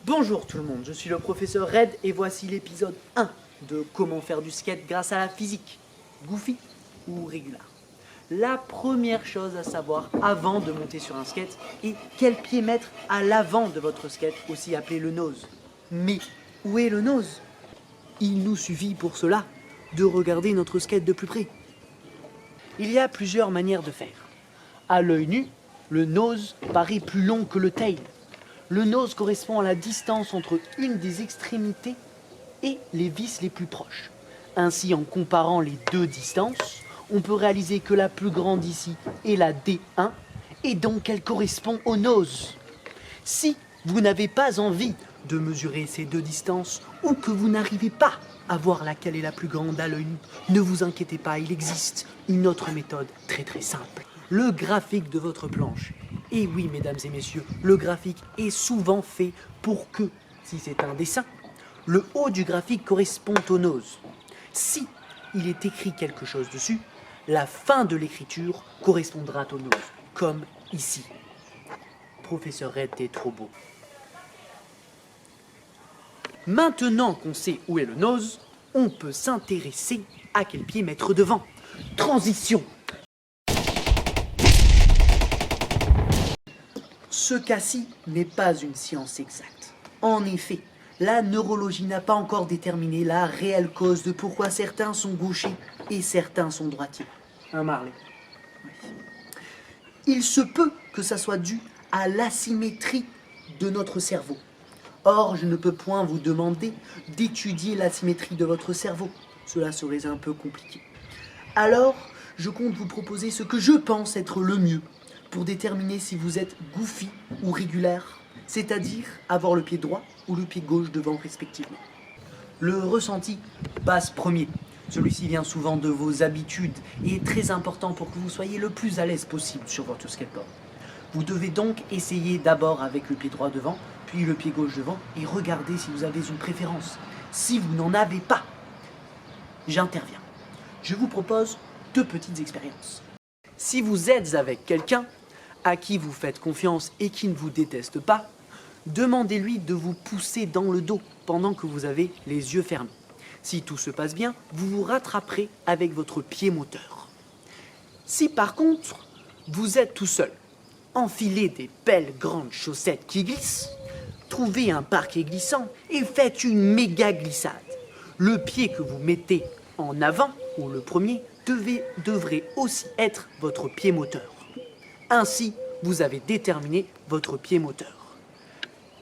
Bonjour tout le monde, je suis le professeur Red et voici l'épisode 1 de comment faire du skate grâce à la physique, goofy ou régular. La première chose à savoir avant de monter sur un skate est quel pied mettre à l'avant de votre skate, aussi appelé le nose. Mais où est le nose? Il nous suffit pour cela de regarder notre skate de plus près. Il y a plusieurs manières de faire. À l'œil nu, le nose paraît plus long que le tail. Le nose correspond à la distance entre une des extrémités et les vis les plus proches. Ainsi, en comparant les deux distances, on peut réaliser que la plus grande ici est la D1 et donc elle correspond au nose. Si vous n'avez pas envie de mesurer ces deux distances ou que vous n'arrivez pas à voir laquelle est la plus grande à l'œil nu, ne vous inquiétez pas, il existe une autre méthode très simple. Le graphique de votre planche. Et oui, mesdames et messieurs, le graphique est souvent fait pour que, si c'est un dessin, le haut du graphique correspond au nose. Si il est écrit quelque chose dessus, la fin de l'écriture correspondra au nose, comme ici. Professeur Red, t'es trop beau. Maintenant qu'on sait où est le nose, on peut s'intéresser à quel pied mettre devant. Transition. Ce cas-ci n'est pas une science exacte. En effet, la neurologie n'a pas encore déterminé la réelle cause de pourquoi certains sont gauchers et certains sont droitiers. Marley? Oui. Il se peut que ça soit dû à l'asymétrie de notre cerveau. Or, je ne peux point vous demander d'étudier l'asymétrie de votre cerveau. Cela serait un peu compliqué. Alors, je compte vous proposer ce que je pense être le mieux pour déterminer si vous êtes goofy ou régulière, c'est-à-dire avoir le pied droit ou le pied gauche devant respectivement. Le ressenti passe premier. Celui-ci vient souvent de vos habitudes et est très important pour que vous soyez le plus à l'aise possible sur votre skateboard. Vous devez donc essayer d'abord avec le pied droit devant, puis le pied gauche devant et regardez si vous avez une préférence. Si vous n'en avez pas, j'interviens. Je vous propose 2 petites expériences. Si vous êtes avec quelqu'un à qui vous faites confiance et qui ne vous déteste pas, demandez-lui de vous pousser dans le dos pendant que vous avez les yeux fermés. Si tout se passe bien, vous vous rattraperez avec votre pied moteur. Si par contre, vous êtes tout seul, enfilez des belles grandes chaussettes qui glissent, trouvez un parquet glissant et faites une méga glissade. Le pied que vous mettez en avant, ou le premier, devrait aussi être votre pied moteur. Ainsi, vous avez déterminé votre pied moteur.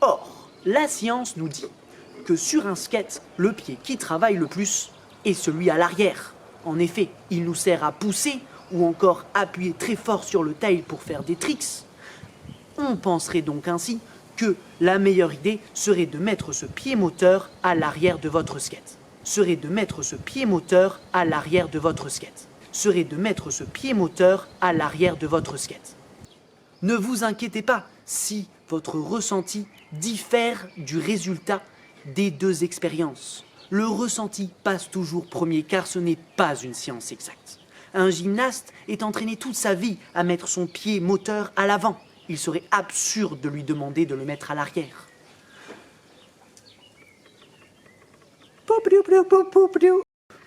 Or, la science nous dit que sur un skate, le pied qui travaille le plus est celui à l'arrière. En effet, il nous sert à pousser ou encore appuyer très fort sur le tail pour faire des tricks. On penserait donc ainsi que la meilleure idée serait de mettre ce pied moteur à l'arrière de votre skate. Serait de mettre ce pied moteur à l'arrière de votre skate. Serait de mettre ce pied moteur à l'arrière de votre skate. Ne vous inquiétez pas si votre ressenti diffère du résultat des 2 expériences. Le ressenti passe toujours premier car ce n'est pas une science exacte. Un gymnaste est entraîné toute sa vie à mettre son pied moteur à l'avant. Il serait absurde de lui demander de le mettre à l'arrière.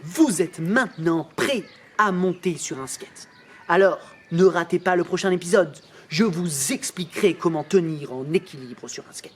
Vous êtes maintenant prêt à monter sur un skate. Alors, ne ratez pas le prochain épisode. Je vous expliquerai comment tenir en équilibre sur un skate.